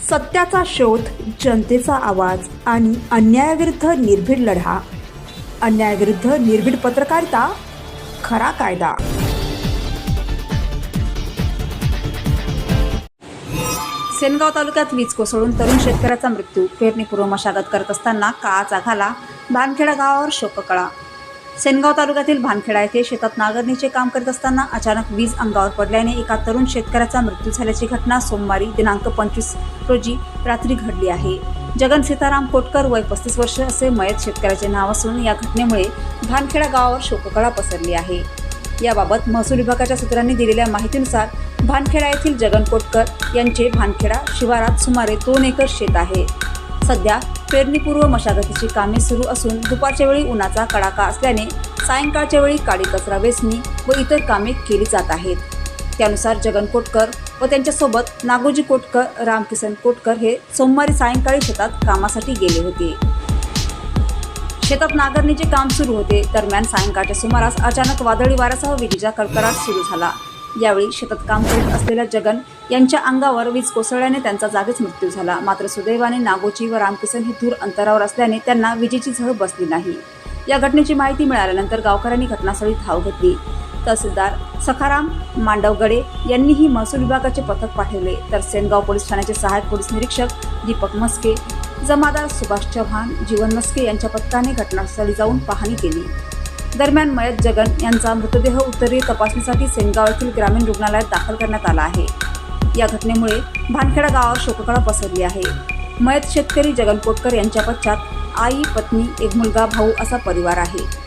सत्याचा शोध, जनतेचा आवाज आणि अन्यायाविरुद्ध निर्भीड लढा. अन्यायाविरुद्ध निर्भीड पत्रकारिता, खरा कायदा. सेनगाव तालुक्यात वीज कोसळून तरुण शेतकऱ्याचा मृत्यू. पेरणीपूर्व मशागत करत असताना काळाचा घाला. भानखेडा गावावर शोककळा. सेनगाव तालुक्यातील भानखेडा येथे शेतात नांगरणीचे काम करीत असताना अचानक वीज अंगावर पडल्याने एका तरुण शेतकऱ्याचा मृत्यू झाल्याची घटना सोमवारी दिनांक 25 रोजी रात्री घडली आहे. जगन सीताराम कोटकर, वय 35 वर्ष असे मयत शेतकऱ्याचे नाव असून या घटनेमुळे भानखेडा गावावर शोककळा पसरली आहे. याबाबत महसूल विभागाच्या सूत्रांनी दिलेल्या माहितीनुसार भानखेडा येथील जगन कोटकर यांचे भानखेडा शिवारात सुमारे 2 एकर शेत आहे. सध्या पेरणीपूर्व मशागतीची कामे सुरू असून दुपारच्या वेळी उन्हाचा कडाका असल्याने सायंकाळच्या वेळी काडी कचरा वेचणी व इतर कामे केली जात आहेत. त्यानुसार जगन कोटकर व त्यांच्यासोबत नागोजी कोटकर, रामकिसन कोटकर हे सोमवारी सायंकाळी शेतात कामासाठी गेले होते. शेतात नांगरणीचे काम सुरू होते. दरम्यान सायंकाळच्या सुमारास अचानक वादळी वाऱ्यासह विजेचा कडकडाट सुरू झाला. यावेळी शेतात काम करीत असलेल्या जगन यांच्या अंगावर वीज कोसळल्याने त्यांचा जागीच मृत्यू झाला. मात्र सुदैवाने नागोजी व रामकिसन हे दूर अंतरावर असल्याने त्यांना विजेची झळ बसली नाही. या घटनेची माहिती मिळाल्यानंतर गावकऱ्यांनी घटनास्थळी धाव घेतली. तहसीलदार सखाराम मांडवगडे यांनीही महसूल विभागाचे पथक पाठवले, तर सेनगाव पोलीस ठाण्याचे सहाय्यक पोलीस निरीक्षक दीपक मस्के, जमादार सुभाष चव्हाण, जीवन मस्के यांच्या पथकाने घटनास्थळी जाऊन पाहणी केली. दरम्यान मयत जगन यांचा मृतदेह उत्तरीय तपासणीसाठी सेनगाव येथील ग्रामीण रुग्णालयात दाखल करण्यात आला आहे. या घटनेमुळे भानखेडा गावावर शोककळा पसरली आहे. मयत शेतकरी जगन कोटकर यांच्या पश्चात आई, पत्नी, एक मुलगा, भाऊ असा परिवार आहे.